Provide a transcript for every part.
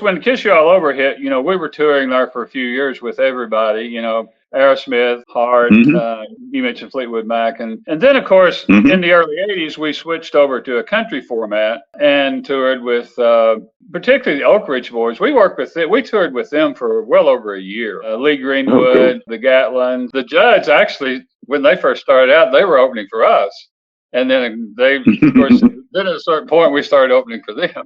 when Kiss You All Over hit, we were touring there for a few years with everybody, Aerosmith, Heart, Mm-hmm. you mentioned Fleetwood Mac. And then, of course, Mm-hmm. in the early 80s, we switched over to a country format and toured with particularly the Oak Ridge Boys. We toured with them for well over a year. Lee Oh, cool. Greenwood, the Gatlins. The Judds, actually, when they first started out, they were opening for us. And then of course, then at a certain point, we started opening for them.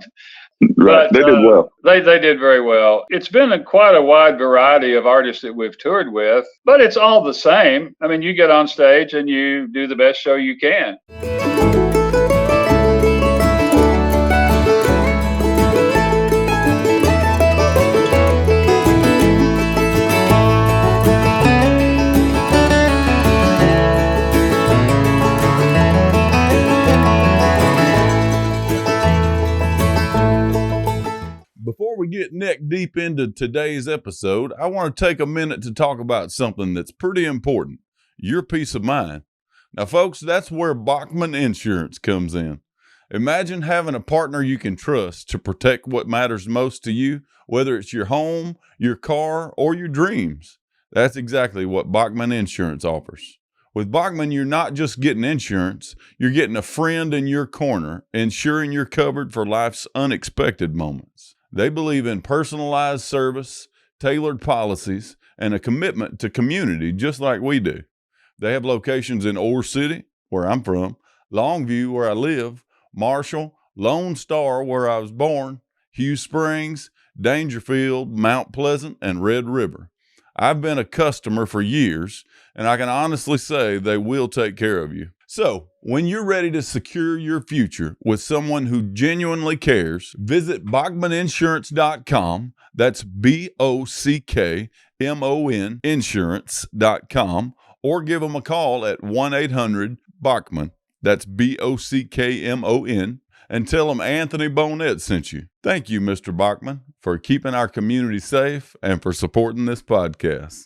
Right. But They did well. They did very well. It's been quite a wide variety of artists that we've toured with, but it's all the same. I mean, you get on stage and you do the best show you can. Before we get neck deep into today's episode, I want to take a minute to talk about something that's pretty important, your peace of mind. Now, folks, that's where Bachman Insurance comes in. Imagine having a partner you can trust to protect what matters most to you, whether it's your home, your car, or your dreams. That's exactly what Bachman Insurance offers. With Bachman, you're not just getting insurance, you're getting a friend in your corner, ensuring you're covered for life's unexpected moments. They believe in personalized service, tailored policies, and a commitment to community just like we do. They have locations in Ore City, where I'm from, Longview, where I live, Marshall, Lone Star, where I was born, Hugh Springs, Dangerfield, Mount Pleasant, and Red River. I've been a customer for years, and I can honestly say they will take care of you. So, when you're ready to secure your future with someone who genuinely cares, visit BachmanInsurance.com. That's BOCKMON Insurance.com, or give them a call at 1-800-BACHMAN. That's BOCKMON, and tell them Anthony Bonnette sent you. Thank you, Mr. Bachman, for keeping our community safe and for supporting this podcast.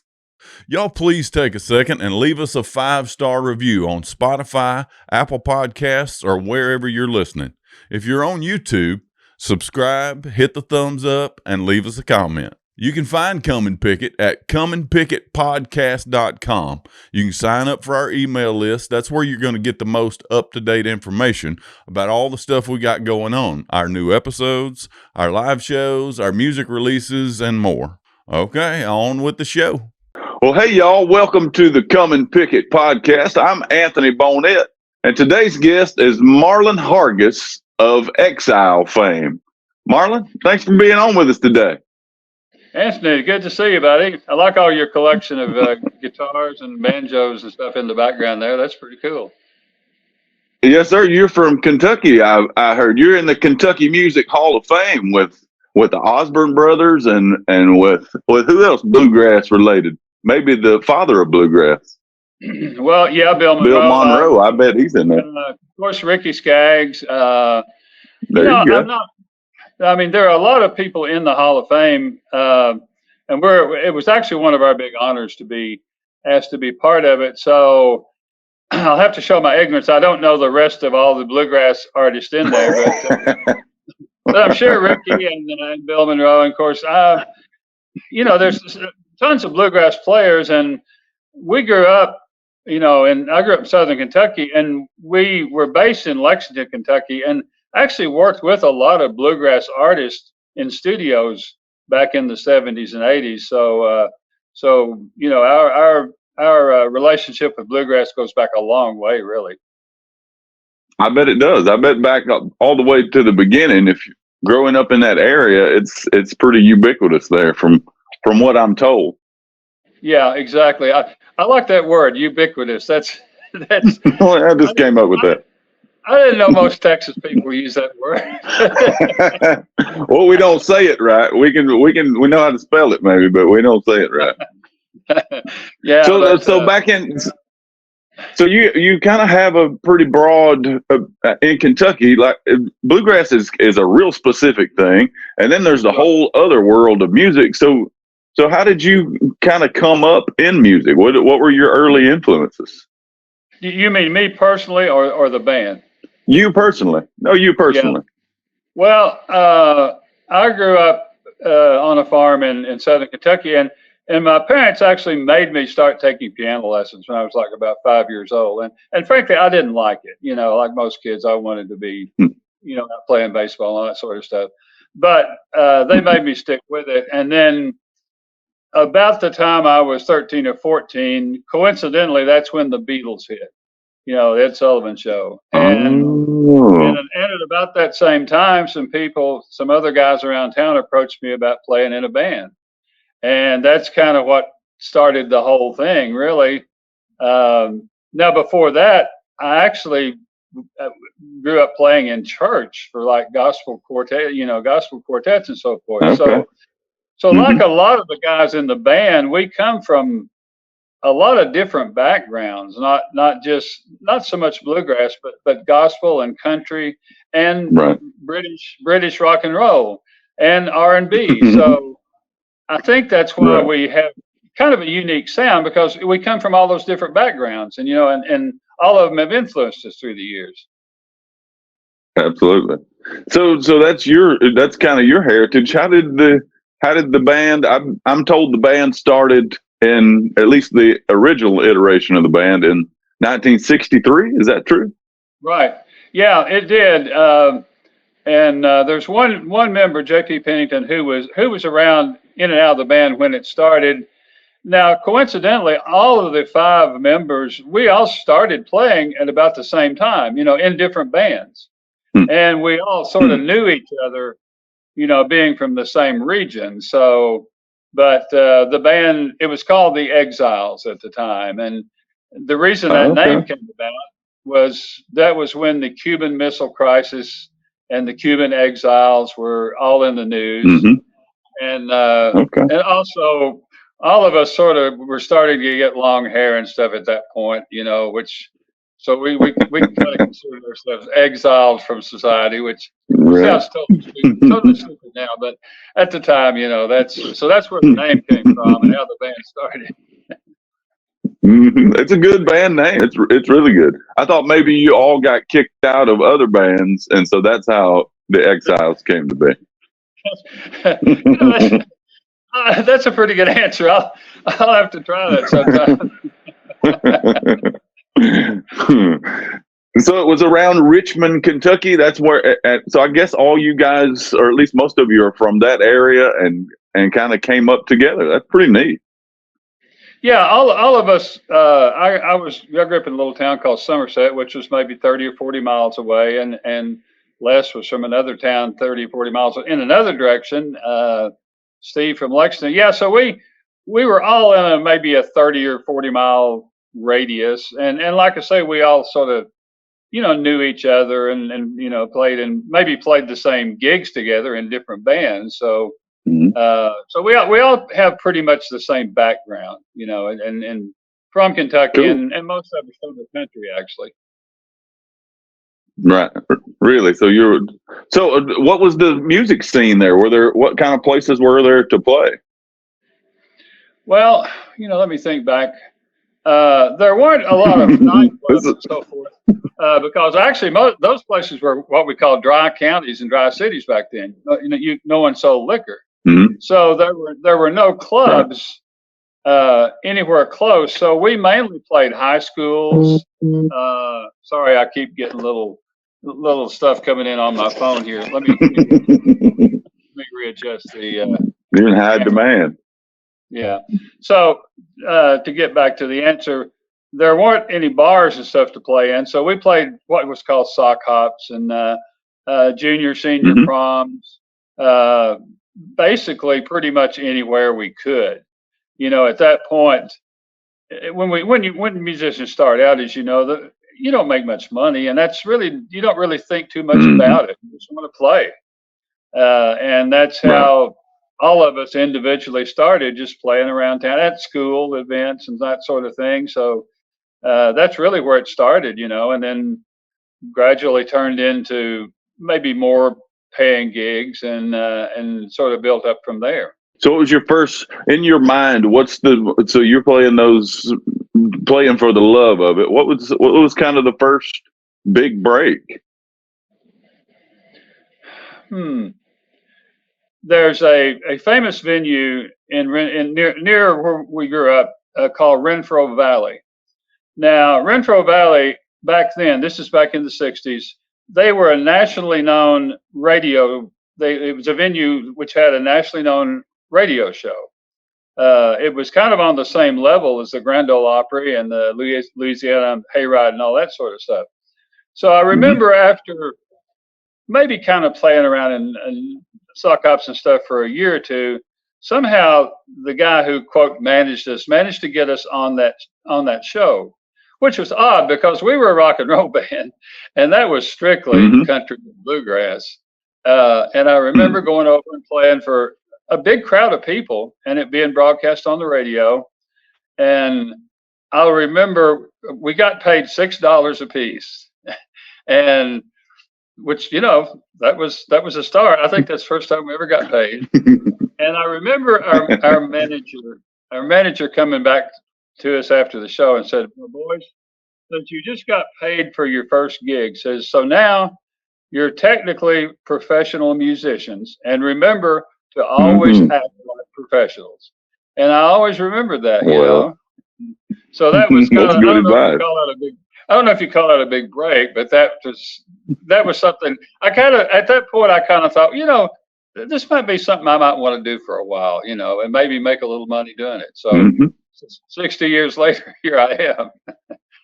Y'all please take a second and leave us a 5-star review on Spotify, Apple Podcasts, or wherever you're listening. If you're on YouTube, subscribe, hit the thumbs up, and leave us a comment. You can find Come and Pick It at comeandpickitpodcast.com. You can sign up for our email list. That's where you're going to get the most up-to-date information about all the stuff we got going on, our new episodes, our live shows, our music releases, and more. Okay, on with the show. Well, hey, y'all. Welcome to the Come and Pick It podcast. I'm Anthony Bonnette, and today's guest is Marlon Hargis of Exile fame. Marlon, thanks for being on with us today. Anthony, good to see you, buddy. I like all your collection of guitars and banjos and stuff in the background there. That's pretty cool. Yes, sir. You're from Kentucky. I heard you're in the Kentucky Music Hall of Fame with the Osborne brothers and with who else bluegrass related? Maybe the father of bluegrass. Well, yeah, Bill Monroe. Bill Monroe. I bet he's in there. Of course, Ricky Skaggs. There you go. There are a lot of people in the Hall of Fame, and it was actually one of our big honors to be asked to be part of it. So I'll have to show my ignorance. I don't know the rest of all the bluegrass artists in there, but I'm sure Ricky and Bill Monroe, and of course, there's tons of bluegrass players, and we grew up, and I grew up in Southern Kentucky, and we were based in Lexington, Kentucky, and actually worked with a lot of bluegrass artists in studios back in the 70s and 80s. So our relationship with bluegrass goes back a long way, really. I bet it does. I bet back all the way to the beginning. If you're growing up in that area, it's pretty ubiquitous there, from what I'm told. Yeah, exactly. I like that word, ubiquitous. That's. Well, I just came up with that. I didn't know most Texas people use that word. Well, we don't say it right. We know how to spell it maybe, but we don't say it right. Yeah. So back in, so you kind of have a pretty broad in Kentucky. Like bluegrass is a real specific thing, and then there's the whole other world of music. So how did you kind of come up in music? What were your early influences? You mean me personally, or the band? You personally. No, you personally. Yeah. Well, I grew up on a farm in southern Kentucky, and my parents actually made me start taking piano lessons when I was like about 5 years old. And frankly, I didn't like it. Like most kids, I wanted to be, out playing baseball and all that sort of stuff. But they made me stick with it. And then about the time I was 13 or 14, coincidentally, that's when the Beatles hit. The Ed Sullivan Show. And at about that same time, some other guys around town approached me about playing in a band. And that's kind of what started the whole thing, really. Now, before that, I actually grew up playing in church for like gospel quartets and so forth. Okay. So like a lot of the guys in the band, we come from a lot of different backgrounds, not so much bluegrass, but gospel and country and British rock and roll and R&B. So I think that's why we have kind of a unique sound, because we come from all those different backgrounds, and and all of them have influenced us through the years. Absolutely. So that's kind of your heritage. How did the band? I'm told the band started in, at least the original iteration of the band, in 1963. Is that true? Right. Yeah, it did. And there's one member, J.P. Pennington, who was around in and out of the band when it started. Now, coincidentally, all of the 5 members, we all started playing at about the same time, in different bands. And we all sort of knew each other, being from the same region. So, but the band, it was called the Exiles at the time. And the reason that name came about was when the Cuban Missile Crisis and the Cuban exiles were all in the news. And also all of us sort of were starting to get long hair and stuff at that point, so we kind of consider ourselves exiled from society, which sounds totally stupid now, but at the time, that's where the name came from and how the band started. It's a good band name. It's really good. I thought maybe you all got kicked out of other bands, and so that's how the Exiles came to be. That's a pretty good answer. I'll have to try that sometime. So it was around Richmond, Kentucky. That's where. So I guess all you guys, or at least most of you, are from that area, and kind of came up together. That's pretty neat. Yeah, all of us. I grew up in a little town called Somerset, which was maybe 30 or 40 miles away, and Les was from another town 30 or 40 miles in another direction. Steve from Lexington. Yeah, so we were all in maybe a 30 or 40 mile radius, and like I say, we all sort of knew each other and played the same gigs together in different bands. So so we all have pretty much the same background, and from Kentucky. Cool. and most of us from the country, actually. Right. Really? So what was the music scene there? What kind of places were there to play? Well, let me think back. There weren't a lot of nightclubs and so forth, because actually those places were what we called dry counties and dry cities back then. No one sold liquor. So there were no clubs anywhere close. So we mainly played high schools. Sorry, I keep getting little stuff coming in on my phone here. Let me readjust the. You're in high demand. Yeah. So to get back to the answer, there weren't any bars and stuff to play in. So we played what was called sock hops and junior, senior proms. Basically, pretty much anywhere we could. At that point, when musicians start out, as you don't make much money, and that's really, you don't really think too much about it. You just want to play, and that's how all of us individually started, just playing around town at school events and that sort of thing. So that's really where it started, and then gradually turned into maybe more paying gigs and sort of built up from there. So what was your first, in your mind, so you're playing for the love of it. What was kind of the first big break? there's a famous venue in near where we grew up called Renfro Valley. Now, Renfro Valley back then, this is back in the 60s, they were a nationally known radio. It was a venue which had a nationally known radio show. It was kind of on the same level as the Grand Ole Opry and the Louisiana Hayride and all that sort of stuff. So I remember after maybe kind of playing around in sock ops and stuff for a year or two, somehow the guy who quote managed to get us on that show, which was odd because we were a rock and roll band and that was strictly country and bluegrass. And I remember going over and playing for a big crowd of people and it being broadcast on the radio. And I'll remember we got paid $6 a piece, and which, that was a start. I think that's the first time we ever got paid. And I remember our manager coming back to us after the show and said, well, boys, since you just got paid for your first gig, says, so now you're technically professional musicians, and remember to always act like professionals. And I always remembered that, So that was kind of, I don't know if you call that a big break, but that was something at that point I kind of thought, this might be something I might want to do for a while, and maybe make a little money doing it. So 60 years later, here I am.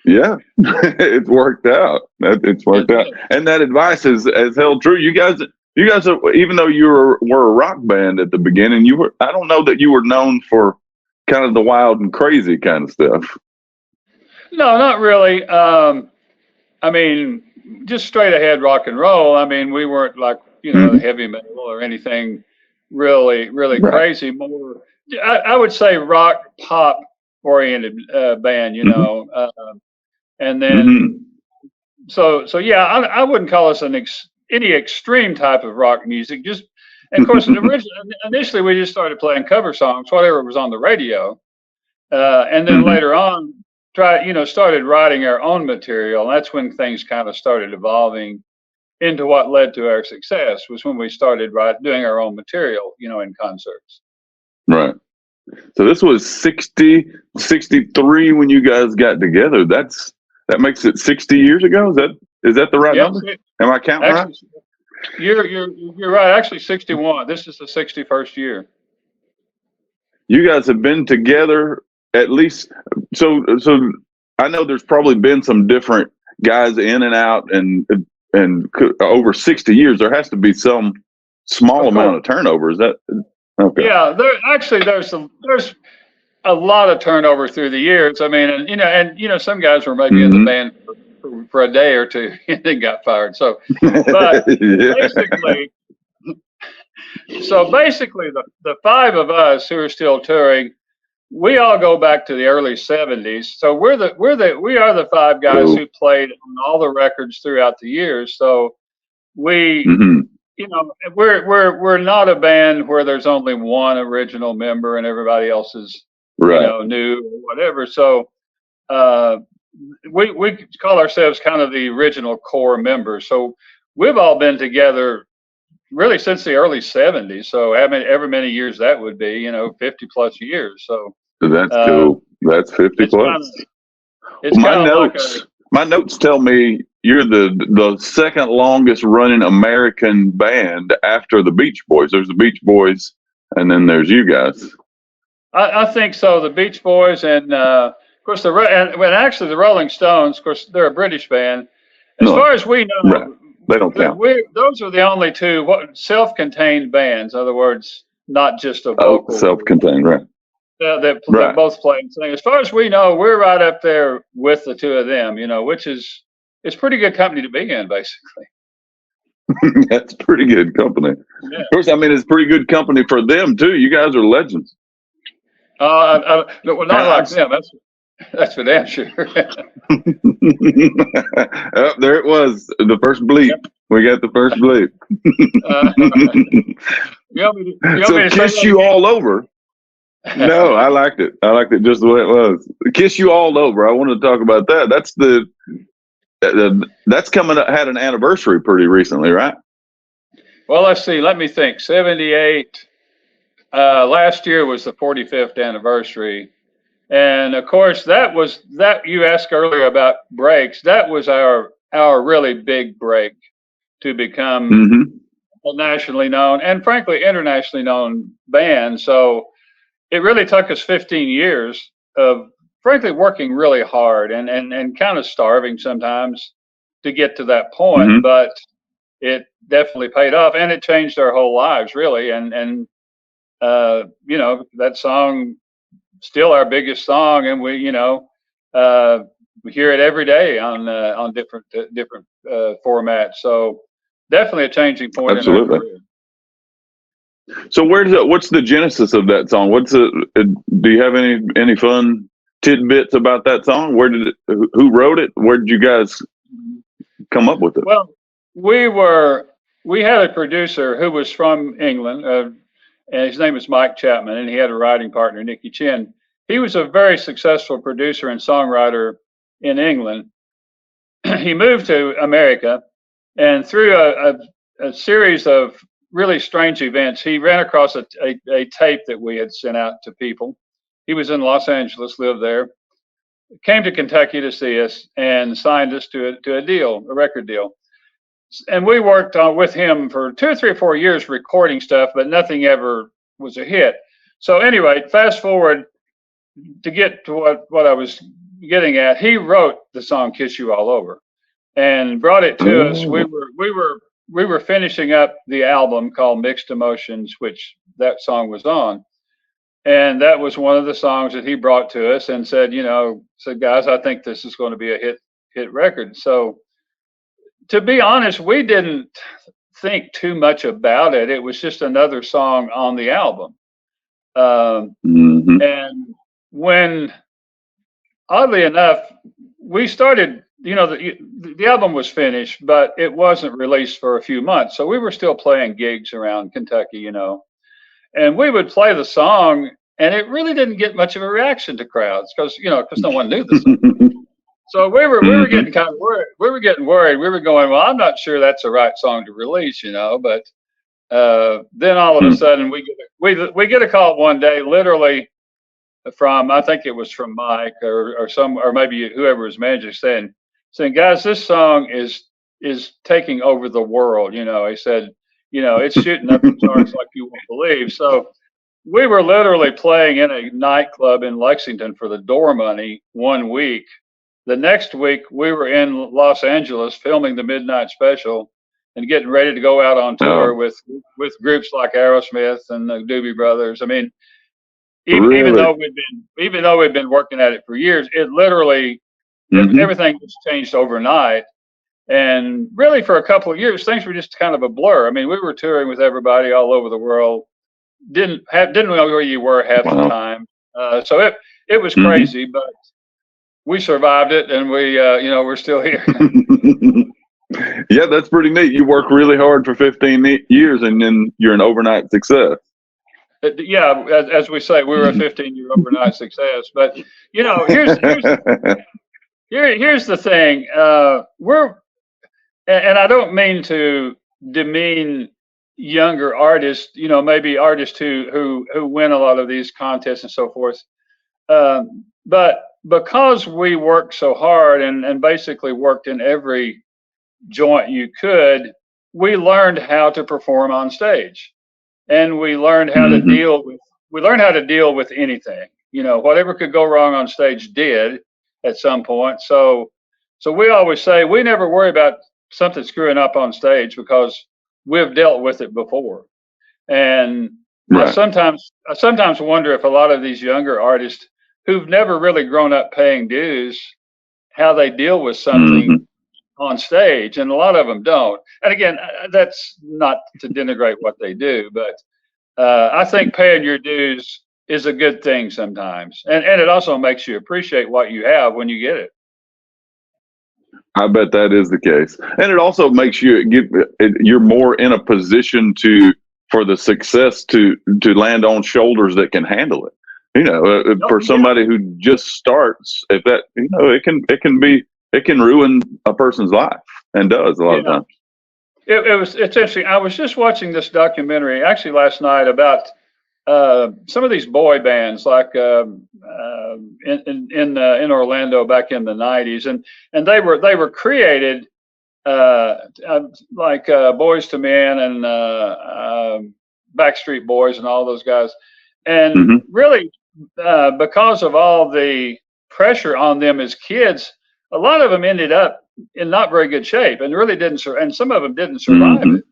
Yeah, it's worked out. It's worked out. And that advice has held true. You guys are, even though you were a rock band at the beginning, I don't know that you were known for kind of the wild and crazy kind of stuff. No, not really. I mean, just straight ahead rock and roll. I mean, we weren't like, heavy metal or anything really crazy. More, I would say rock pop oriented band, and then so yeah, I wouldn't call us any extreme type of rock music. Just, and of course, initially we just started playing cover songs, whatever was on the radio, and then later on started writing our own material. And that's when things kind of started evolving into what led to our success, was when we started doing our own material, in concerts. Right. So this was 63 when you guys got together. That makes it 60 years ago. Is that the right number? Am I counting right? You're right. Actually, 61. This is the 61st year. You guys have been together at least. So I know there's probably been some different guys in and out, and over 60 years, there has to be some small amount of turnover. Is that okay? Yeah, there's a lot of turnover through the years. I mean, and some guys were maybe in the band for a day or two and then got fired. So, but basically, the five of us who are still touring, we all go back to the early 70s. So we are the five guys who played on all the records throughout the years. So we, we're not a band where there's only one original member and everybody else is, new or whatever. So we call ourselves kind of the original core members. So we've all been together really since the early 70s. So however many years that would be, 50 plus years. So that's cool. That's 50 plus. My notes tell me you're the second longest running American band after the Beach Boys. There's the Beach Boys, and then there's you guys. I think so. The Beach Boys, and of course the Rolling Stones. Of course, they're a British band. As far as we know, they don't count. Those are the only two self-contained bands. In other words, not just a vocal. Self-contained, right? That both play and sing. As far as we know, we're right up there with the two of them. Which is it's pretty good company to be in, basically. That's pretty good company. Yeah. Of course, I mean it's pretty good company for them too. You guys are legends. Well, not like them. That's for damn sure. Oh, there it was. The first bleep. Yep. We got the first bleep. So kiss you all over. No, I liked it. I liked it just the way it was. Kiss you all over. I wanted to talk about that. That's coming up. Had an anniversary pretty recently, right? Well, let's see. Let me think. 78. Last year was the 45th anniversary. And of course, that you asked earlier about breaks. That was our really big break to become Mm-hmm. a nationally known and frankly internationally known band. So it really took us 15 years of frankly working really hard and kind of starving sometimes to get to that point, Mm-hmm. but it definitely paid off and it changed our whole lives really. And that song still our biggest song, and we hear it every day on different formats. So definitely a changing point in our Absolutely. career. So what's the genesis of that song? Do you have any fun tidbits about that song? Who wrote it? Where did you guys come up with it? Well, we had a producer who was from England, and his name was Mike Chapman, and he had a writing partner, Nicky Chin. He was a very successful producer and songwriter in England. He moved to America, and through a series of really strange events, he ran across a tape that we had sent out to people. He was in Los Angeles, lived there, came to Kentucky to see us, and signed us to a record deal. And we worked with him for 2 or 3 or 4 years recording stuff, but nothing ever was a hit. So anyway, fast forward to get to what I was getting at. He wrote the song "Kiss You All Over" and brought it to us. We were finishing up the album called Mixed Emotions, which that song was on. And that was one of the songs that he brought to us and said, guys, I think this is going to be a hit record. So to be honest, we didn't think too much about it. It was just another song on the album. Mm-hmm. And when, oddly enough, we started, the album was finished, but it wasn't released for a few months. So we were still playing gigs around Kentucky, and we would play the song, and it really didn't get much of a reaction to crowds because no one knew the song. So we were getting kind of worried. We were getting worried. We were going, well, I'm not sure that's the right song to release, But then all of a sudden we get a call one day, literally from, I think it was from Mike or maybe whoever was manager, saying, guys, this song is taking over the world. He said, it's shooting up the charts like you won't believe. So we were literally playing in a nightclub in Lexington for the door money one week. The next week we were in Los Angeles filming the Midnight Special and getting ready to go out on tour with groups like Aerosmith and the Doobie Brothers. I mean, even though we'd been working at it for years, it literally everything just changed overnight. And really, for a couple of years, things were just kind of a blur. I mean, we were touring with everybody all over the world. Didn't know where you were half the time. So it was crazy, but we survived it, and we're still here. Yeah, that's pretty neat. You work really hard for 15 years, and then you're an overnight success. Yeah, as we say, we were a 15-year overnight success. But here's the thing. And I don't mean to demean younger artists, maybe artists who win a lot of these contests and so forth. But because we worked so hard and basically worked in every joint you could, we learned how to perform on stage, and we learned how to deal with anything. Whatever could go wrong on stage did at some point. So we always say we never worry about something screwing up on stage because we've dealt with it before. And I sometimes wonder if a lot of these younger artists who've never really grown up paying dues, how they deal with something on stage, and a lot of them don't. And again, that's not to denigrate what they do, but I think paying your dues is a good thing sometimes, and it also makes you appreciate what you have when you get it. I bet that is the case, and it also makes you're more in a position for the success to land on shoulders that can handle it. For somebody who just starts, if that it can ruin a person's life, and does a lot of times. It's interesting. I was just watching this documentary actually last night about some of these boy bands, like in Orlando back in the '90s, and they were created like Boys to Men and Backstreet Boys and all those guys, and Mm-hmm. really because of all the pressure on them as kids, a lot of them ended up in not very good shape and really didn't, and some of them didn't survive Mm-hmm. it.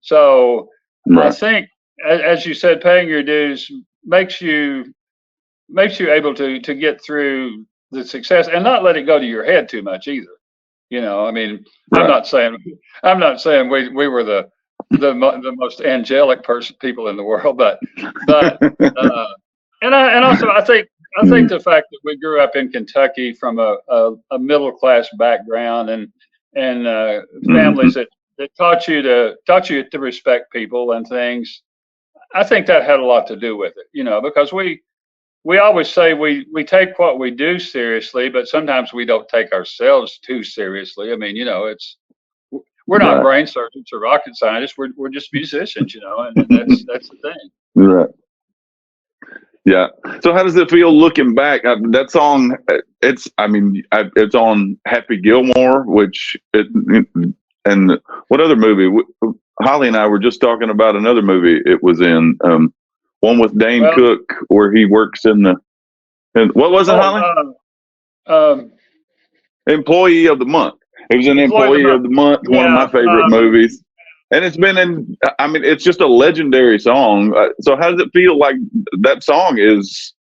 So I Right. think, as you said, paying your dues makes you able to get through the success and not let it go to your head too much either. I mean, I'm Right. not saying we were the most angelic people in the world, but and also I think the fact that we grew up in Kentucky from a middle class background and Mm-hmm. families that taught you to respect people and things. I think that had a lot to do with it, because we always say we take what we do seriously, but sometimes we don't take ourselves too seriously. I mean, we're not Right. brain surgeons or rocket scientists. We're just musicians, and that's the thing. Right. Yeah. So how does it feel looking back? That song, it's on Happy Gilmore, and what other movie? Holly and I were just talking about another movie it was in, one with Dane Well, Cook where he works and what was it, Holly? oh, um, Employee of the Month. It was an Employee of the Employee of Month. the Month, one of my Yeah. favorite movies. And it's been it's just a legendary song. So how does it feel like that song is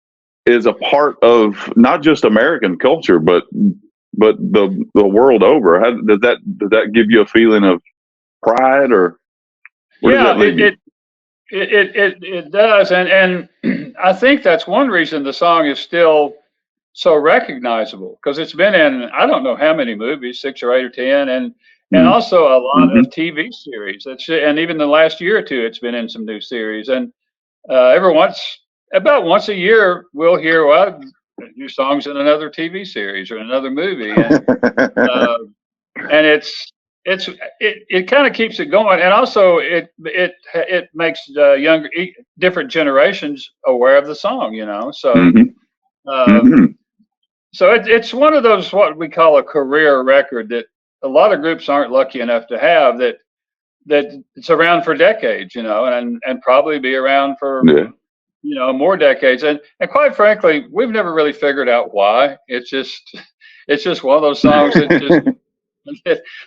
a part of not just American culture, but the world over? How does that give you a feeling of pride, or where does Yeah, that leave you? it does, and I think that's one reason the song is still so recognizable because it's been in I don't know how many movies, 6 or 8 or 10, and also a lot Mm-hmm. of TV series. And even the last year or two, it's been in some new series. And about once a year, we'll hear new songs in another TV series or another movie, uh, and it kind of keeps it going, and also it makes different generations aware of the song. So. Mm-hmm. Um, Mm-hmm. so it's one of those what we call a career record that a lot of groups aren't lucky enough to have that it's around for decades, and probably be around for Yeah. more decades. And quite frankly, we've never really figured out why. It's just one of those songs that just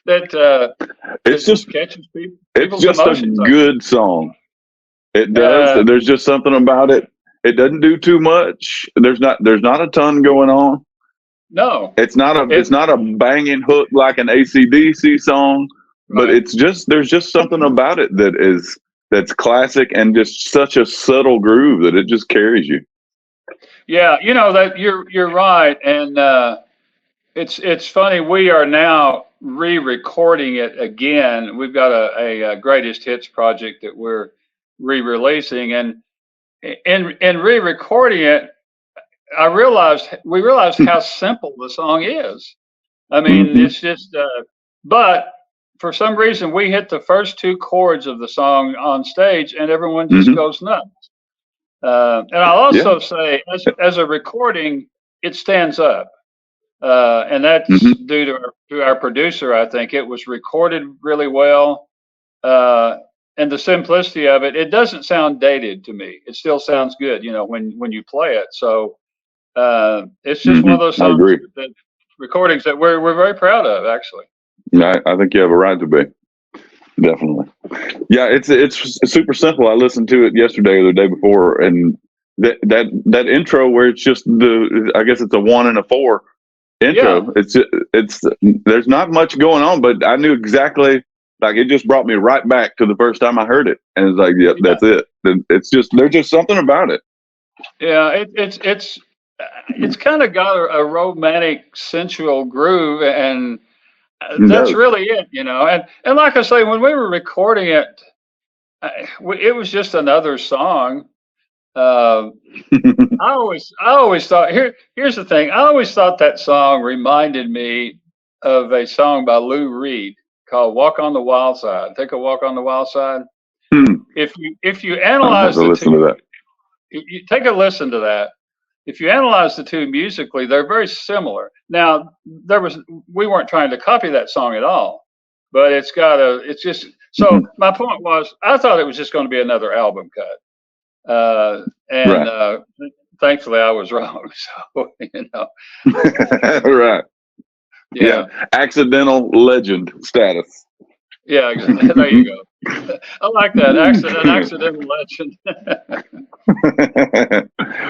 that It's just catches it's people's just a emotions. good song. It does. Uh, There's just something about it. It doesn't do too much. There's not a ton going on. no, It's not a banging hook like an AC/DC song, but right. there's just something about it that's classic and just such a subtle groove that it just carries you. Yeah, that you're right, and it's funny. We are now re-recording it again. We've got a greatest hits project that we're re-releasing, and in re-recording it, we realized how simple the song is. I mean, Mm-hmm. it's just, but for some reason, we hit the first two chords of the song on stage, and everyone just Mm-hmm. goes nuts. And I'll Yeah. also say, as a recording, it stands up. And that's Mm-hmm. due to our producer. I think it was recorded really well, uh, and the simplicity of it. It doesn't sound dated to me. It still sounds good, when you play it. So it's just one of those Mm-hmm. I songs agree. that recordings that we're very proud of, actually. I think you have a right to be. Definitely. Yeah, it's super simple. I listened to it yesterday or the day before, and that intro where it's just I guess it's a 1 and a 4 Yeah, intro. It's there's not much going on, but I knew exactly, like, it just brought me right back to the first time I heard it, and it's like, yep, yeah, that's it. It's just there's just something about it. yeah. It's kind of got a romantic, sensual groove, and It that's does. really it. And like I say, when we were recording it, it was just another song. Uh, I always thought here's the thing. I always thought that song reminded me of a song by Lou Reed. called "Walk on the Wild Side." Take a walk on the wild side. Hmm. If you I'll have analyze to the listen to two, that. you take a listen to that. If you analyze the two musically, they're very similar. Now, we weren't trying to copy that song at all, but it's just, Hmm. so my point was, I thought it was just going to be another album cut. And Right. thankfully I was wrong. So, Right. yeah, Yeah. Accidental legend status. yeah, there you go. I like that. An accidental legend.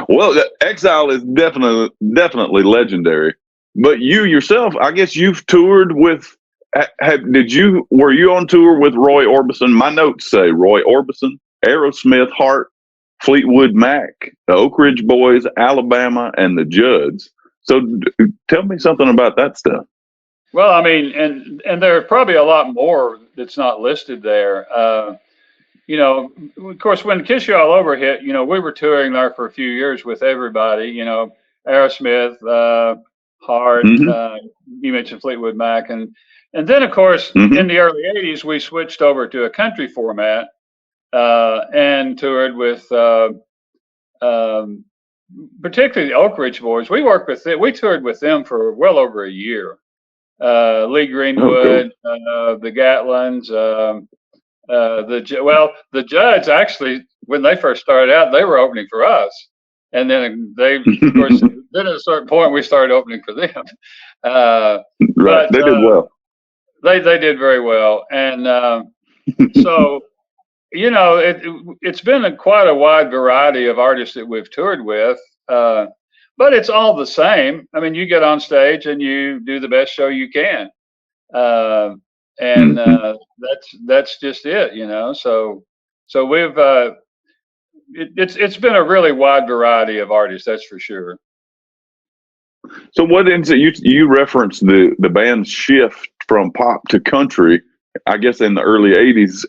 Well, Exile is definitely legendary. But you yourself, I guess you've toured with. Were you on tour with Roy Orbison? My notes say Roy Orbison, Aerosmith, Heart, Fleetwood Mac, the Oak Ridge Boys, Alabama, and the Judds. So tell me something about that stuff. Well, I mean, and there's probably a lot more that's not listed there. Of course, when Kiss You All Over hit, we were touring there for a few years with everybody. Aerosmith, Heart. Hmm. You mentioned Fleetwood Mac, and then of course Hmm. in the early '80s we switched over to a country format and toured with um, particularly the Oak Ridge Boys. We toured with them for well over a year. Lee Oh, cool. Greenwood, the Gatlins, the Judds actually, when they first started out, they were opening for us, and then of course, then at a certain point we started opening for them. Right. But They did well. they did very well, and so it's been quite a wide variety of artists that we've toured with. But it's all the same. I mean, you get on stage and you do the best show you can. Uh, and that's just it. So it's been a really wide variety of artists, that's for sure. So what ends it? You referenced the band's shift from pop to country, I guess in the early '80s.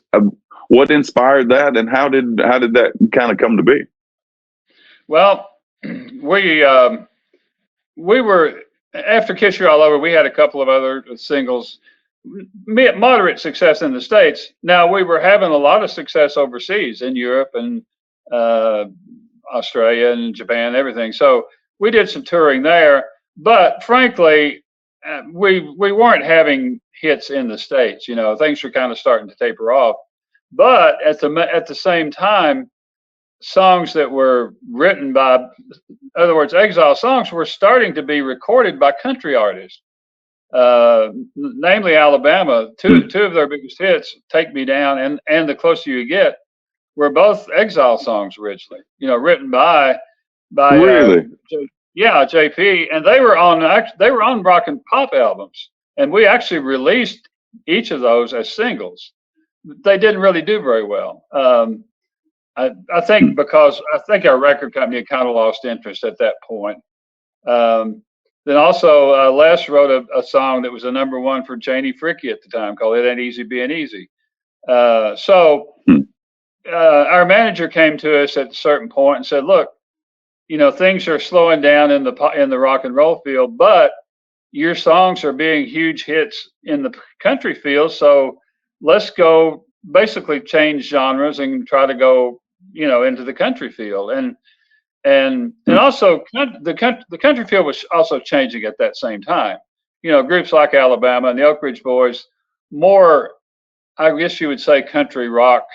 What inspired that, and how did that kind of come to be? Well, we were, after Kiss You All Over, we had a couple of other singles, moderate success in the States. Now we were having a lot of success overseas in Europe and uh, Australia and Japan, everything. So we did some touring there, but frankly, we weren't having hits in the States. Things were kind of starting to taper off. But at the same time, songs that were written by, in other words, Exile songs were starting to be recorded by country artists, namely Alabama. Two of their biggest hits, "Take Me Down" and "The Closer You Get," were both Exile songs originally. Written by Really? JP, and they were on rock and pop albums, and we actually released each of those as singles. They didn't really do very well. I think because I think our record company had kind of lost interest at that point. Then also, Les wrote a song that was a number one for Janie Fricky at the time called "It Ain't Easy Being Easy." So our manager came to us at a certain point and said, "Look, things are slowing down in the rock and roll field, but your songs are being huge hits in the country field. So let's go basically change genres and try to go, into the country field." And also the country field was also changing at that same time. Groups like Alabama and the Oak Ridge Boys, more, I guess you would say, country rock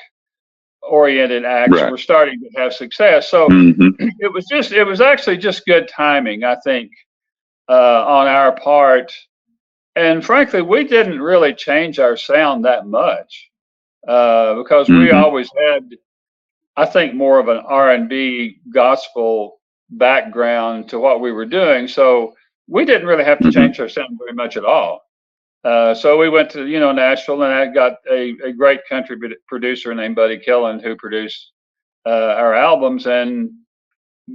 oriented acts Right. were starting to have success. So it was actually just good timing, I think, on our part. And frankly, we didn't really change our sound that much because we always had, I think, more of an R&B gospel background to what we were doing. So we didn't really have to change our sound very much at all. So we went to, Nashville, and I got a great country producer named Buddy Killen who produced our albums, and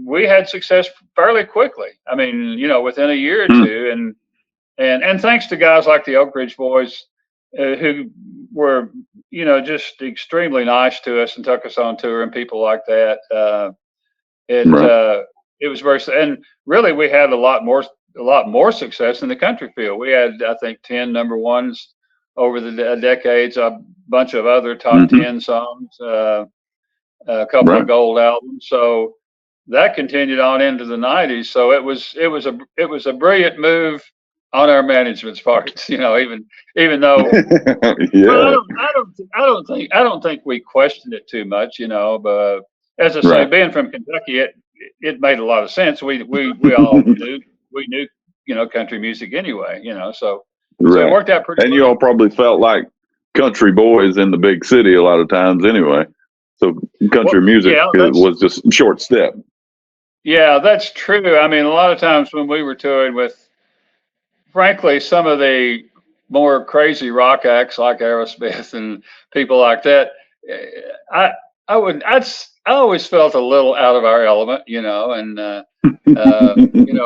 we had success fairly quickly. I mean, within a year or two, and thanks to guys like the Oak Ridge Boys, who were, just extremely nice to us and took us on tour, and people like that. It was and really we had a lot more success in the country field. We had, I think, 10 number ones over the decades, a bunch of other top 10 songs, a couple of gold albums. So that continued on into the 90s. So it was a brilliant move on our management's part, even though well, I don't think we questioned it too much, but as I say, being from Kentucky, it made a lot of sense. We all knew country music anyway, so it worked out pretty and well. you all probably felt like country boys in the big city a lot of times anyway. So country music was just a short step. Yeah, that's true. I mean, a lot of times when we were touring with, frankly, some of the more crazy rock acts like Aerosmith and people like that, I always felt a little out of our element, and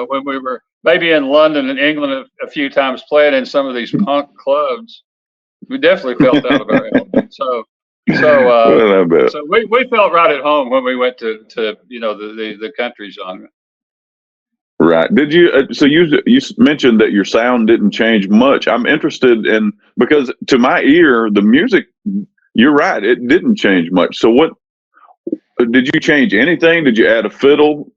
when we were maybe in London and England a few times playing in some of these punk clubs, we definitely felt out of our element. So we felt right at home when we went to the country genre. Right. Did you? So you mentioned that your sound didn't change much. I'm interested in, because to my ear, the music. You're right. It didn't change much. So what? Did you change anything? Did you add a fiddle,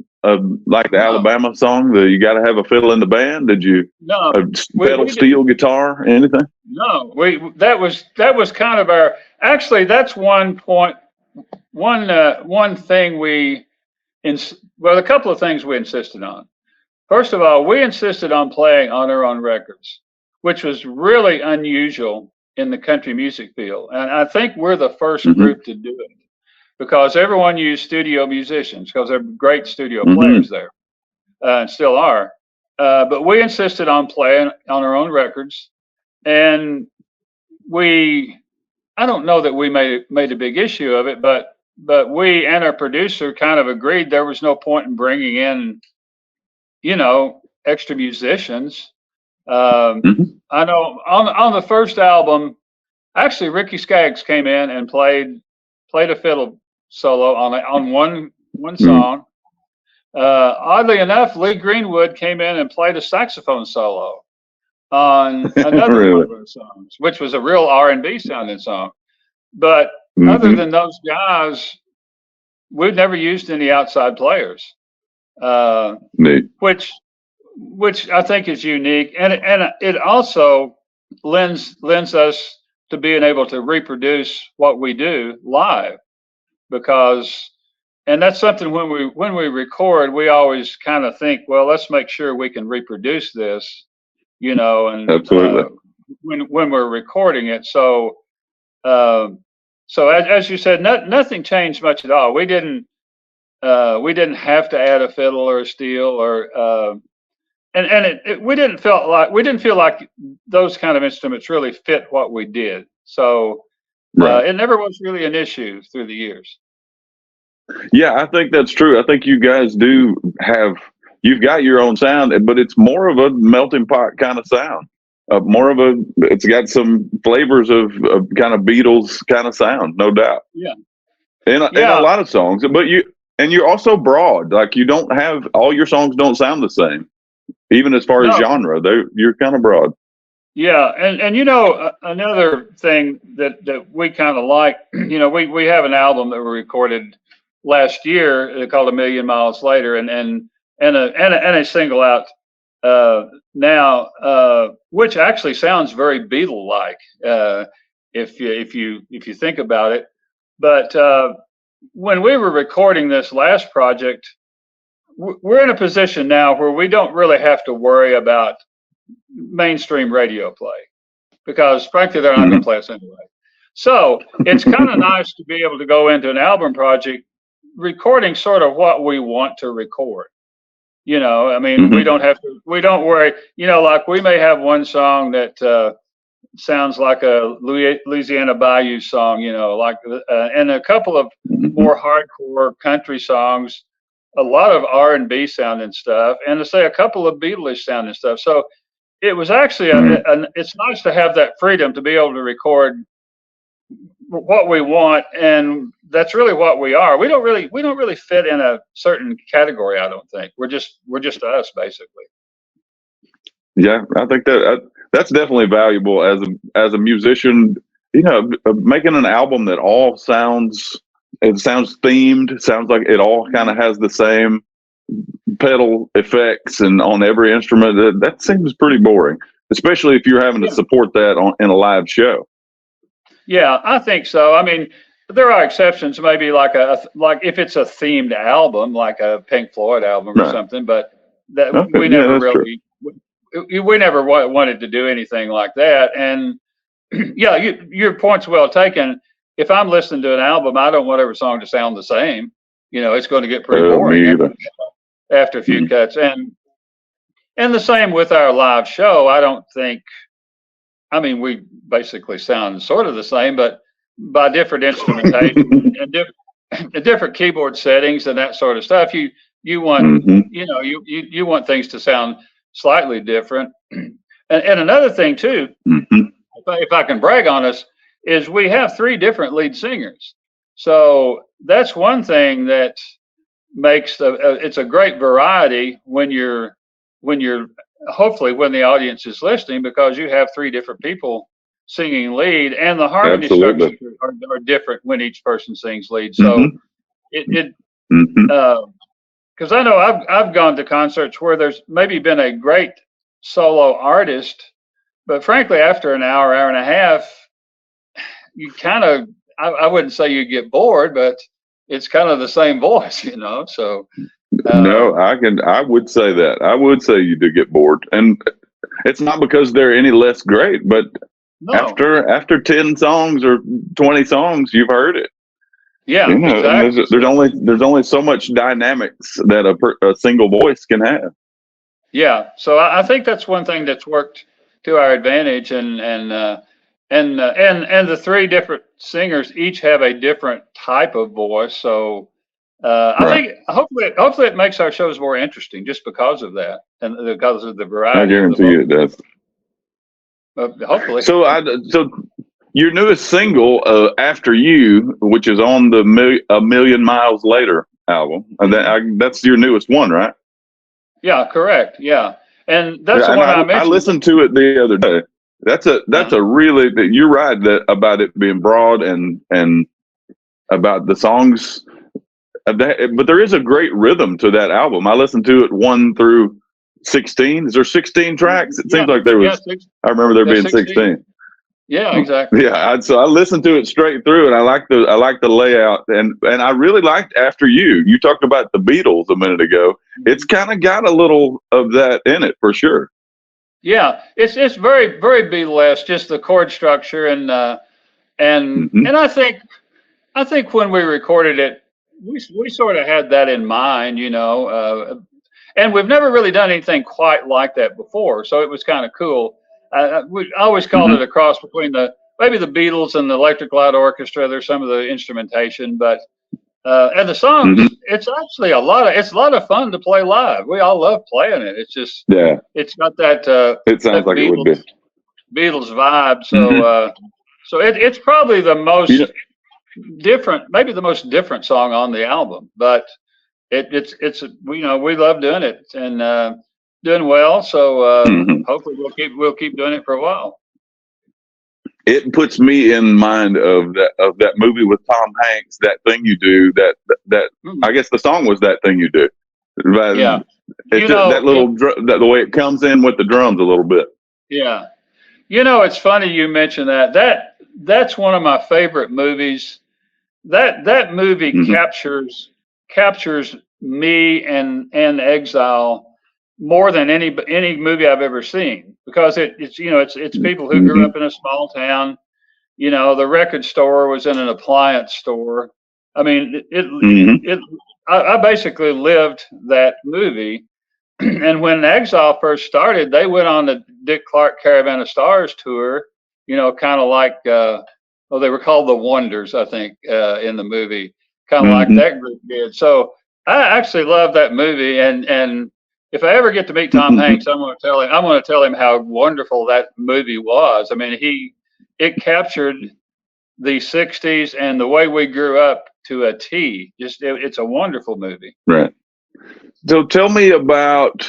like the Alabama song? You got to have a fiddle in the band. Did you? No. Pedal steel guitar? Anything? No. That was kind of our. Actually, that's one point. One thing a couple of things we insisted on. First of all, we insisted on playing on our own records, which was really unusual in the country music field. And I think we're the first group to do it, because everyone used studio musicians, because they're great studio players there, and still are. But we insisted on playing on our own records. And I don't know that we made a big issue of it, but we and our producer kind of agreed there was no point in bringing in extra musicians. I know on the first album, actually Ricky Skaggs came in and played a fiddle solo on one song. Oddly enough, Lee Greenwood came in and played a saxophone solo on another one of those songs, which was a real R&B sounding song. But other than those guys, we've never used any outside players. Which I think is unique, and it also lends us to being able to reproduce what we do live, and that's something when we record, we always kind of think, well, let's make sure we can reproduce this, and absolutely when we're recording it. So as you said, nothing changed much at all. We didn't have to add a fiddle or a steel or we didn't feel like those kind of instruments really fit what we did. So it never was really an issue through the years. Yeah, I think that's true. I think you guys you've got your own sound, but it's more of a melting pot kind of sound. It's got some flavors of kind of Beatles kind of sound, no doubt. Yeah. In a lot of songs, but you're also broad. Like you don't have, all your songs don't sound the same, even as far as genre. You're kind of broad. Yeah, and another thing that we kind of like, we have an album that we recorded last year called A Million Miles Later, and a single out now, which actually sounds very Beatle-like if you think about it. But when we were recording this last project, we're in a position now where we don't really have to worry about mainstream radio play, because frankly they're not going to play us anyway. So it's kind of nice to be able to go into an album project recording sort of what we want to record. We don't worry, like we may have one song that sounds like a Louisiana Bayou song, and a couple of more hardcore country songs, a lot of R&B sounding stuff, and to say a couple of Beatles sounding stuff. So it was actually it's nice to have that freedom to be able to record what we want, and that's really what we are. We don't really fit in a certain category. I don't think we're just us, basically. Yeah, I think that's definitely valuable as a musician. You know, making an album that all sounds themed, sounds like it all kind of has the same pedal effects and on every instrument. That seems pretty boring, especially if you're having to support that in a live show. Yeah, I think so. I mean, there are exceptions, maybe like if it's a themed album, like a Pink Floyd album or something, but that we never really we never wanted to do anything like that. And yeah, your point's well taken. If I'm listening to an album, I don't want every song to sound the same. You know, it's going to get pretty boring after a few cuts. And the same with our live show. I don't think. I mean, we basically sound sort of the same, but by different instrumentation and different keyboard settings and that sort of stuff. You want you want things to sound slightly different. And another thing too, if I can brag on us, is we have 3 different lead singers. So that's one thing that makes it's a great variety when you're hopefully when the audience is listening, because you have 3 different people singing lead, and the harmony structures are different when each person sings lead. So because I know I've gone to concerts where there's maybe been a great solo artist, but frankly, after an hour and a half, you kind of, I wouldn't say you get bored, but it's kind of the same voice, you know. So no, I would say that. I would say you do get bored, and it's not because they're any less great, but after 10 songs or 20 songs, you've heard it. Yeah, you know, exactly. There's only so much dynamics that a single voice can have. Yeah, so I think that's one thing that's worked to our advantage, and the 3 different singers each have a different type of voice. So I think hopefully it makes our shows more interesting just because of that, and because of the variety. I guarantee you it does. Hopefully. So your newest single, "After You," which is on the A Million Miles Later album, and that's your newest one, right? Yeah, correct. Yeah, and that's the one I mentioned. I listened to it the other day. That's a really, you're right about it being broad and about the songs. But there is a great rhythm to that album. I listened to it 1 through 16. Is there 16 tracks? It seems like there was. I remember there being 16. Yeah, exactly. Yeah, so I listened to it straight through, and I like the layout, and I really liked "After You." You talked about the Beatles a minute ago. It's kind of got a little of that in it for sure. Yeah, it's very very Beatlesque, just the chord structure, and I think when we recorded it, we sort of had that in mind, you know, and we've never really done anything quite like that before, so it was kind of cool. We always called it a cross between maybe the Beatles and the Electric Light Orchestra. There's some of the instrumentation, but and the songs, it's actually a lot of fun to play live. We all love playing it. It's just it's got that it sounds like Beatles, it would be Beatles vibe. So so it's probably the most different, maybe the most different song on the album, but it's you know, we love doing it and doing well. So hopefully we'll keep doing it for a while. It puts me in mind of that movie with Tom Hanks, That Thing You Do. That I guess the song was That Thing You Do. Yeah, it's that little the way it comes in with the drums a little bit. Yeah, you know, it's funny you mentioned that. That's one of my favorite movies. That movie captures me and Exile more than any movie I've ever seen, because it's you know, it's people who grew up in a small town. You know, the record store was in an appliance store. I mean, I basically lived that movie. And when Exile first started, they went on the Dick Clark Caravan of Stars tour. You know, kind of like they were called the Wonders, I think, in the movie, kind of like that group did. So I actually love that movie, and if I ever get to meet Tom Hanks, I'm going to tell him how wonderful that movie was. I mean, it captured the 60s and the way we grew up to a T. It's a wonderful movie. Right. So tell me about,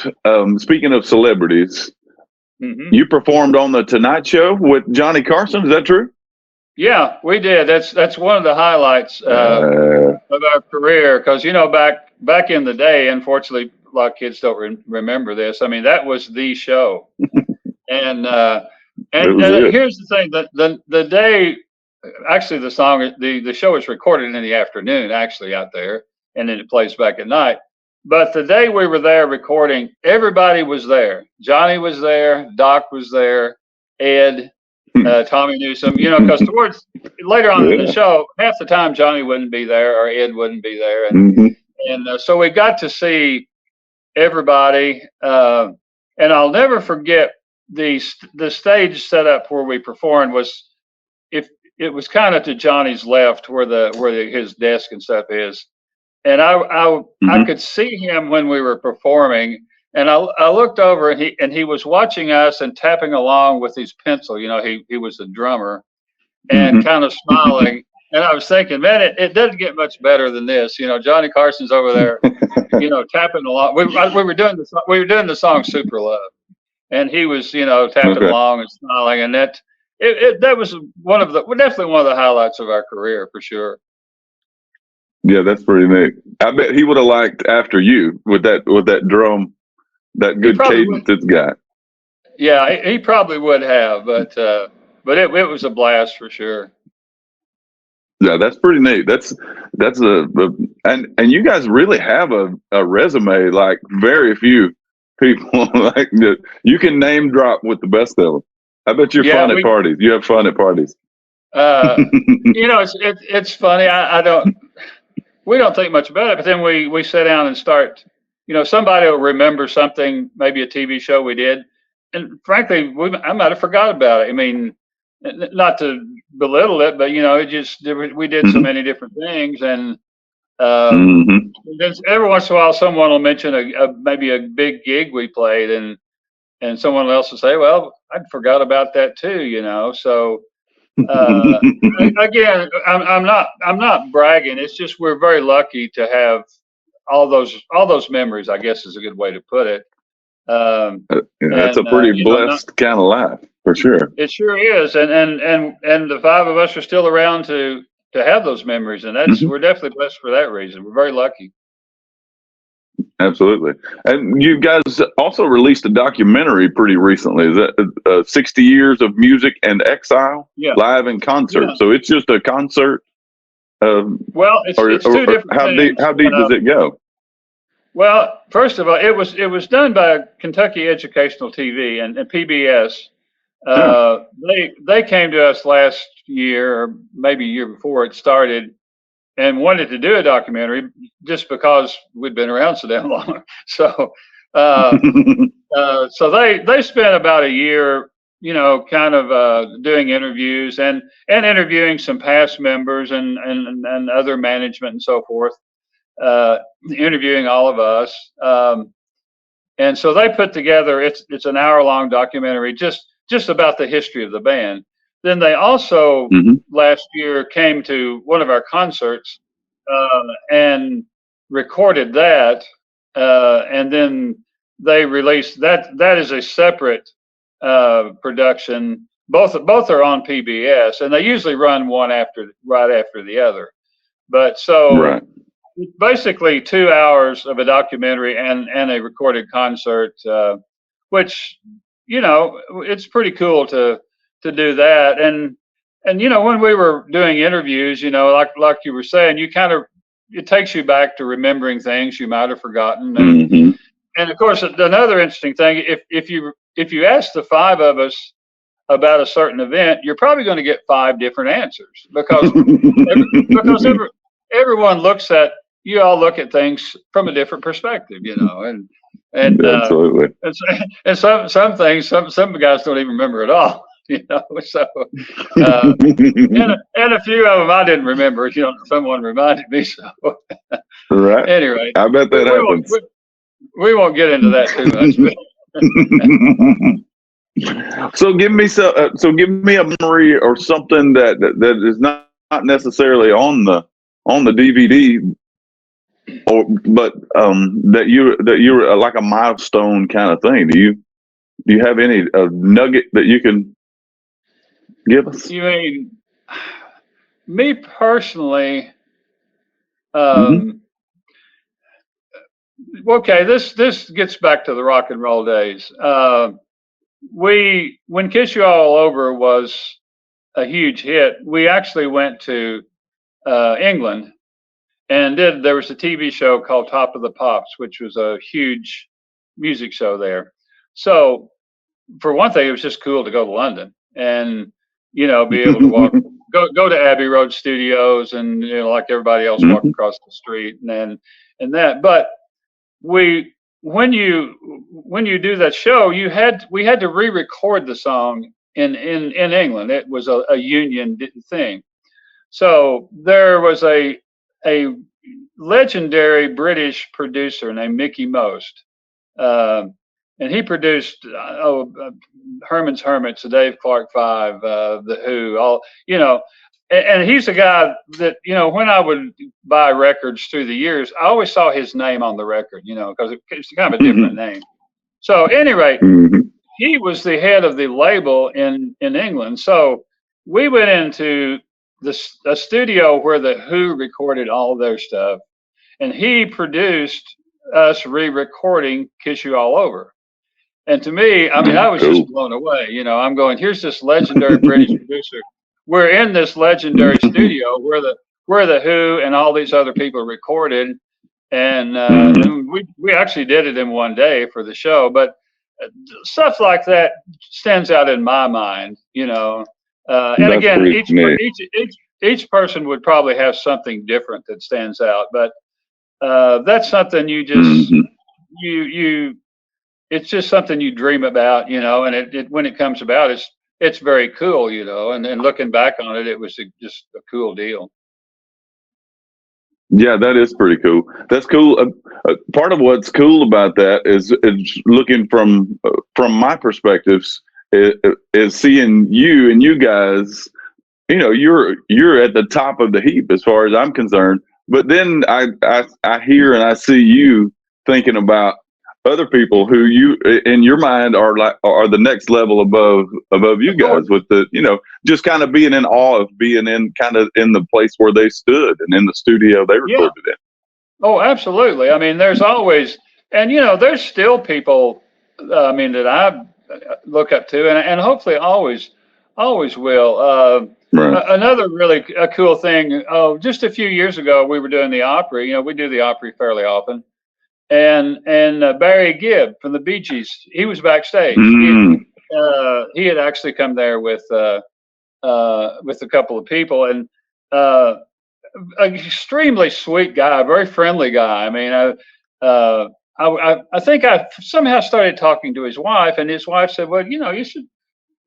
speaking of celebrities, You performed on the Tonight Show with Johnny Carson. Is that true? Yeah, we did. That's one of the highlights of our career, because back in the day, unfortunately, a lot of kids don't remember this. I mean, that was the show, and here's the thing: the day, actually, the show is recorded in the afternoon, actually out there, and then it plays back at night. But the day we were there recording, everybody was there. Johnny was there, Doc was there, Ed. Tommy Newsom, because towards later on in the show, half the time Johnny wouldn't be there or Ed wouldn't be there, and so we got to see everybody. And I'll never forget the stage setup where we performed it was kind of to Johnny's left where his desk and stuff is, and I could see him when we were performing. And I looked over, and he was watching us and tapping along with his pencil. He was the drummer, and kind of smiling. And I was thinking, man, it doesn't get much better than this. Johnny Carson's over there, tapping along. We were doing the song "Super Love," and he was, tapping along and smiling. And that was definitely one of the highlights of our career for sure. Yeah, that's pretty neat. I bet he would have liked after you with that drum. That good cadence it's got. Yeah, he probably would have, but it was a blast for sure. Yeah, that's pretty neat. And you guys really have a resume like very few people like that. You can name drop with the best of them. I bet you're fun at parties. You have fun at parties. It's funny. We don't think much about it, but then we sit down and start. Somebody will remember something, maybe a TV show we did, and frankly, I might have forgot about it. I mean, not to belittle it, but we did so many different things, and every once in a while, someone will mention maybe a big gig we played, and someone else will say, "Well, I forgot about that too," So again, I'm not bragging. It's just we're very lucky to have all those memories, I guess, is a good way to put it. That's a pretty blessed kind of life for sure. It sure is, and the five of us are still around to have those memories, and we're definitely blessed for that reason. We're very lucky. Absolutely. And you guys also released a documentary pretty recently. Is that 60 Years of Music and Exile? Yeah. Live in concert. Yeah. So it's just a concert. Well, it's two different things. How deep does it go? Well, first of all, it was done by Kentucky Educational TV and PBS. They came to us last year, or maybe a year before it started, and wanted to do a documentary just because we'd been around so damn long. So so they spent about a year, kind of doing interviews and interviewing some past members and other management and so forth, interviewing all of us. And so they put together, it's an hour-long documentary just about the history of the band. Then they also last year came to one of our concerts and recorded that, and then they released that. That is a separate production. Both are on PBS, and they usually run one right after the other. But so basically 2 hours of a documentary and a recorded concert, which it's pretty cool to do that. And when we were doing interviews, like you were saying, it takes you back to remembering things you might have forgotten. And of course, another interesting thing, if you ask the five of us about a certain event, you're probably going to get 5 different answers because everyone you all look at things from a different perspective, and absolutely. And some things, some guys don't even remember at all, So, and a few of them I didn't remember. Someone reminded me. So, right. Anyway, I bet that happens. We won't get into that too much. So give me a memory or something that is not necessarily on the DVD, but that you're like a milestone kind of thing. Do Do you have any nugget that you can give us? You mean me personally? Mm-hmm. Okay, this gets back to the rock and roll days. When Kiss You All Over was a huge hit, we actually went to England and there was a TV show called Top of the Pops, which was a huge music show there. So for one thing, it was just cool to go to London and be able to go to Abbey Road Studios and like everybody else walk across the street and that. But when you do that show, we had to re-record the song in England. It was a union thing. So there was a legendary British producer named Mickey Most, and he produced Herman's Hermits, the Dave Clark Five, the Who, all and he's a guy that when I would buy records through the years, I always saw his name on the record, because it's kind of a different name. So, at any rate, he was the head of the label in England. So we went into a studio where the Who recorded all their stuff, and he produced us re-recording "Kiss You All Over." And to me, I mean, I was just blown away. I'm going, here's this legendary British producer. We're in this legendary studio where the Who and all these other people recorded, and we actually did it in one day for the show. But stuff like that stands out in my mind, And again, each person would probably have something different that stands out, but that's something you just it's just something you dream about, and it when it comes about, it's very cool, and looking back on it, it was just a cool deal. Yeah, that is pretty cool. That's cool. Part of what's cool about that is looking from my perspectives is seeing you and you guys. You're at the top of the heap as far as I'm concerned. But then I hear and I see you thinking about other people who you in your mind are the next level above you guys with the just kind of being in awe of being in kind of in the place where they stood and in the studio they recorded in. Oh, absolutely. I mean, there's always there's still people that I look up to and hopefully always will. Right. Another really cool thing. Oh, just a few years ago we were doing the Opry. We do the Opry fairly often. And Barry Gibb from the Bee Gees, he was backstage. He had actually come there with a couple of people, and an extremely sweet guy, very friendly guy. I mean, I think I somehow started talking to his wife, and his wife said, "Well, you should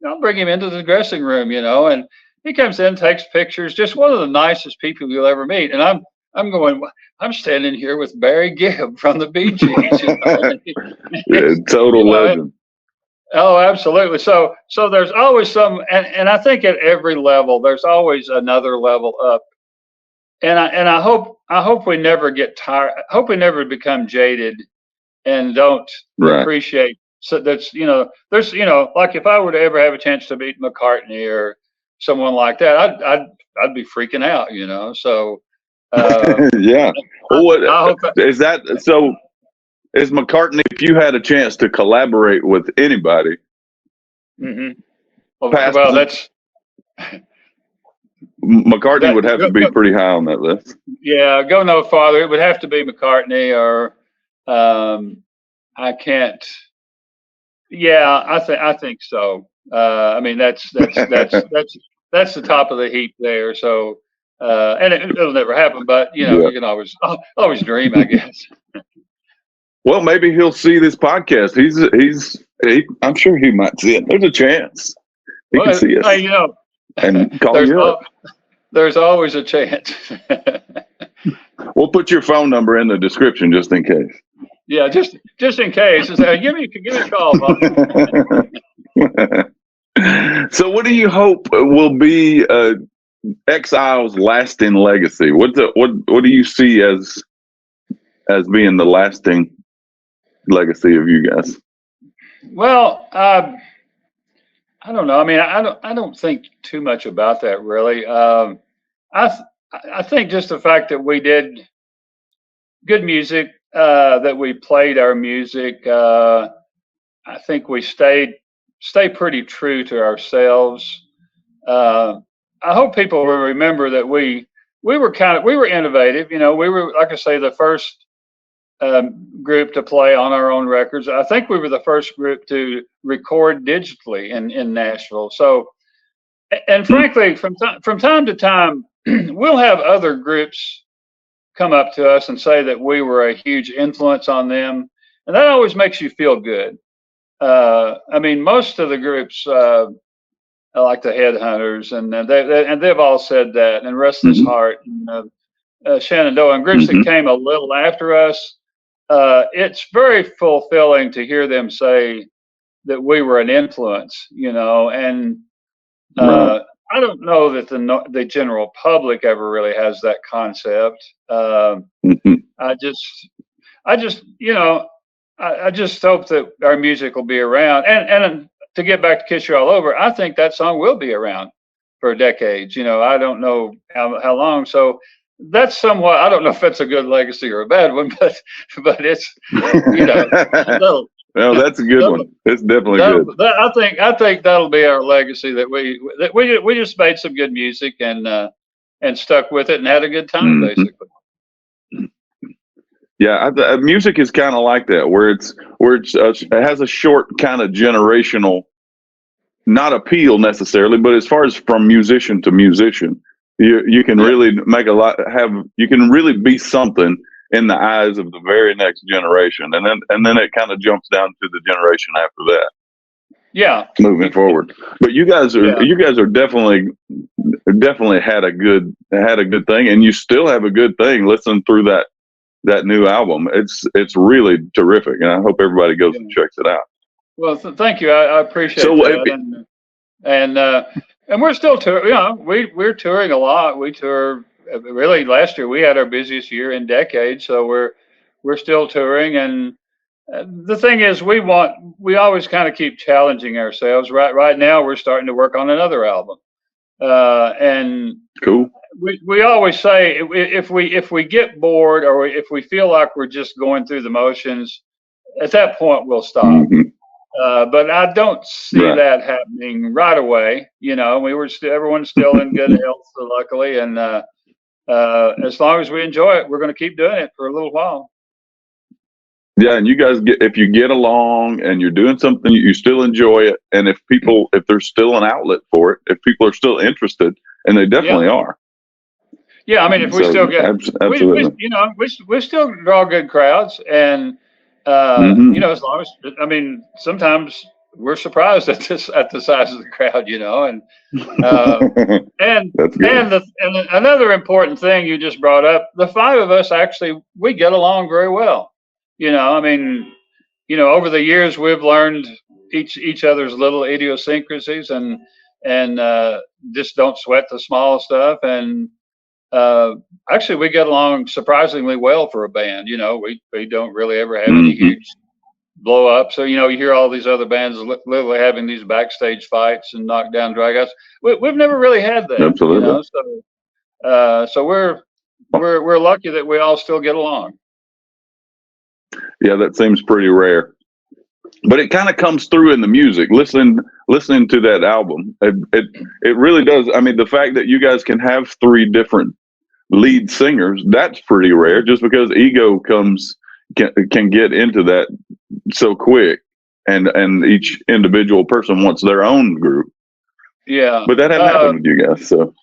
I'll bring him into the dressing room, and he comes in, takes pictures, just one of the nicest people you'll ever meet." And I'm going, I'm standing here with Barry Gibb from the Bee Gees. Total legend. Oh, absolutely. So there's always some, and I think at every level, there's always another level up. And I hope we never get tired. I hope we never become jaded and don't appreciate. So that's, there's, like if I were to ever have a chance to meet McCartney or someone like that, I'd be freaking out, so. Yeah. Well, is that so? Is McCartney? If you had a chance to collaborate with anybody, well, that's McCartney would have to be pretty high on that list. Yeah, go no farther. It would have to be McCartney, or I can't. Yeah, I think so. I mean, that's the top of the heap there. So. And it'll never happen, but you can always dream, I guess. Well, maybe he'll see this podcast. I'm sure he might see it. There's a chance he can see us. And call you up. There's always a chance. We'll put your phone number in the description just in case. Yeah, just in case. Give me a call, Bob. So, what do you hope will be Exile's lasting legacy? What do you see as being the lasting legacy of you guys? Well, I don't know. I mean, I don't think too much about that really. I th- I think just the fact that we did good music, that we played our music. I think we stay pretty true to ourselves. Uh, I hope people will remember that we were innovative. You know, we were, like I say, the first group to play on our own records. I think we were the first group to record digitally in Nashville. So, and frankly, from time to time, we'll have other groups come up to us and say that we were a huge influence on them, and that always makes you feel good. I mean, most of the groups, like the Headhunters, and they've all said that, and Restless Mm-hmm. Heart, and Shenandoah, and groups that Mm-hmm. came a little after us. It's very fulfilling to hear them say that we were an influence, you know, and Right. uh, I don't know that the general public ever really has that concept. Mm-hmm. I just I just, you know, I just hope that our music will be around. And to get back to Kiss You All Over, I think that song will be around for decades. You know, I don't know how long. So that's somewhat. I don't know if it's a good legacy or a bad one, but it's, you know, that'll, Well, that's a good that'll, one. It's definitely good. I think that'll be our legacy, that we just made some good music and stuck with it and had a good time, Mm-hmm. basically. Yeah, music is kind of like that, where it has a short kind of generational, not appeal necessarily, but as far as from musician to musician, you can Yeah. really make a lot. You can really be something in the eyes of the very next generation, and then it kind of jumps down to the generation after that, Yeah. moving forward. But Yeah. you guys are definitely had a good thing, and you still have a good thing. Listening through that new album. It's really terrific, and I hope everybody goes and checks it out. Well, thank you. I appreciate So, that, and we're still touring. You know, we're touring a lot. We tour really. Last year we had our busiest year in decades, so we're still touring. And the thing is, we always kind of keep challenging ourselves. Right now, we're starting to work on another album, and cool. we always say if we get bored or if we feel like we're just going through the motions, at that point we'll stop. Mm-hmm. But I don't see Right. that happening right away. You know, everyone's still in good health, so luckily, and as long as we enjoy it, we're going to keep doing it for a little while. Yeah, and you guys if you get along and you're doing something, you still enjoy it, and if there's still an outlet for it, if people are still interested, and they definitely are. Yeah, I mean, if we still get, absolutely. we still draw good crowds, and Mm-hmm. you know, as long as, I mean, sometimes we're surprised at the size of the crowd, you know, and That's good. and another important thing you just brought up, the five of us actually we get along very well. You know, I mean, you know, over the years we've learned each other's little idiosyncrasies, and just don't sweat the small stuff. And actually, we get along surprisingly well for a band. You know, we don't really ever have any Mm-hmm. huge blow up. So, you know, you hear all these other bands literally having these backstage fights and knockdown dragouts. We've never really had that. Absolutely. You know, so we're lucky that we all still get along. Yeah, that seems pretty rare, but it kind of comes through in the music. Listening to that album, it really does. I mean, the fact that you guys can have three different lead singers, that's pretty rare, just because ego can get into that so quick, and each individual person wants their own group. Yeah, But that hadn't happened with you guys, so.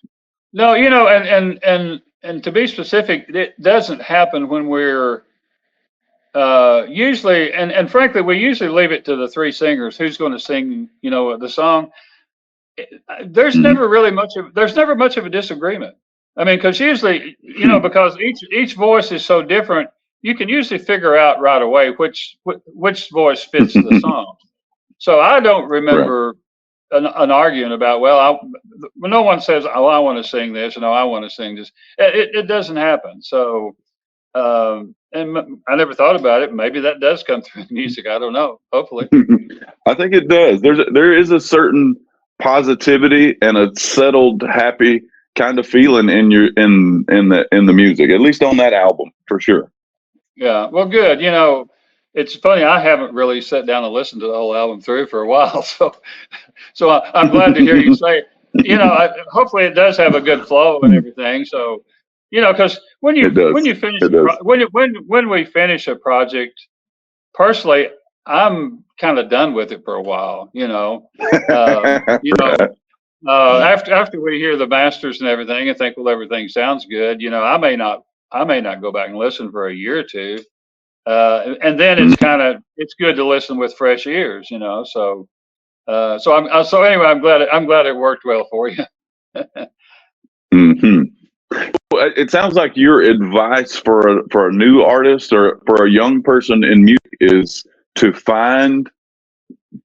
No, you know, and to be specific, it doesn't happen when we're usually, and frankly, we usually leave it to the three singers who's going to sing, you know, the song. There's Mhm. never much of a disagreement. I mean, because usually, you know, because each voice is so different, you can usually figure out right away which voice fits the song. So I don't remember an argument about, well, no one says, oh, I want to sing this, and no, I want to sing this. It doesn't happen. So And I never thought about it. Maybe that does come through the music. I don't know. Hopefully. I think it does. There is a certain positivity and a settled, happy kind of feeling in the music, at least on that album, for sure. Yeah. Well, good. It's funny. I haven't really sat down and listened to the whole album through for a while. So I'm glad to hear you say, hopefully it does have a good flow and everything. So, because when you finish, when we finish a project, personally, I'm kind of done with it for a while, after we hear the masters and everything and think, well, everything sounds good. I may not go back and listen for a year or two. And then it's good to listen with fresh ears, so anyway, I'm glad it worked well for you. Mm-hmm. Well, it sounds like your advice for a new artist or for a young person in music is to find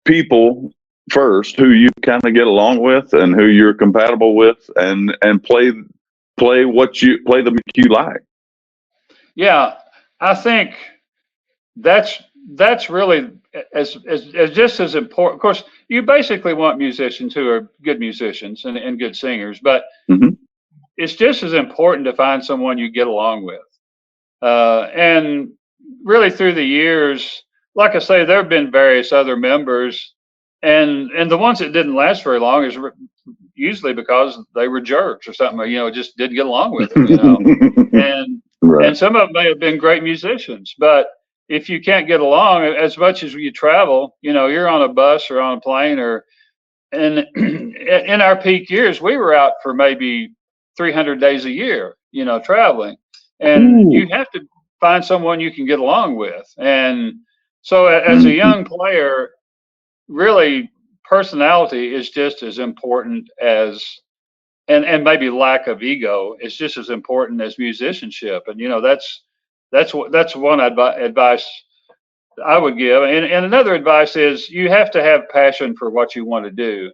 people first who you kind of get along with and who you're compatible with, and play the music you like. Yeah, I think that's really as just as important. Of course, you basically want musicians who are good musicians and good singers, but it's just as important to find someone you get along with. And really through the years, like I say, there have been various other members, and the ones that didn't last very long is usually because they were jerks or something, just didn't get along with them, and Right. and some of them may have been great musicians, but if you can't get along as much as you travel, you're on a bus or on a plane and in our peak years, we were out for maybe 300 days a year, traveling, and you have to find someone you can get along with. And so as a young player, really personality is just as important as, and maybe lack of ego is just as important as musicianship. And, that's one advice I would give. And another advice is you have to have passion for what you want to do,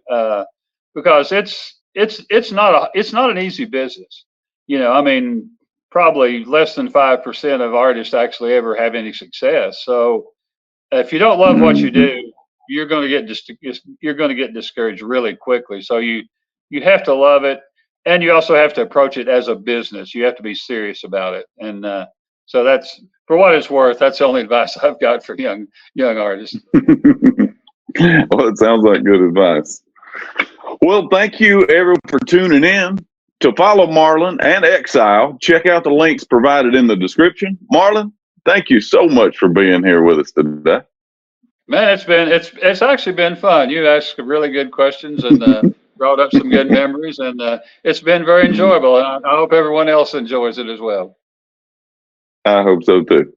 because it's not an easy business. Probably less than 5% of artists actually ever have any success. So if you don't love what you do, you're going to get discouraged really quickly. So you have to love it, and you also have to approach it as a business. You have to be serious about it. And so that's, for what it's worth, that's the only advice I've got for young artists. Well, it sounds like good advice. Well, thank you everyone for tuning in. To follow Marlon and Exile, check out the links provided in the description. Marlon, thank you so much for being here with us today. Man, it's actually been fun. You asked really good questions and brought up some good memories, and it's been very enjoyable. And I hope everyone else enjoys it as well. I hope so too.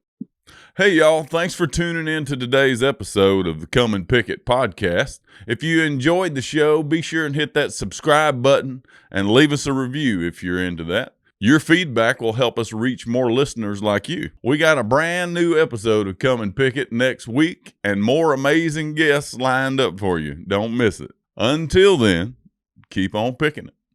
Hey, y'all, thanks for tuning in to today's episode of the Come and Pick It podcast. If you enjoyed the show, be sure and hit that subscribe button and leave us a review if you're into that. Your feedback will help us reach more listeners like you. We got a brand new episode of Come and Pick It next week and more amazing guests lined up for you. Don't miss it. Until then, keep on picking it.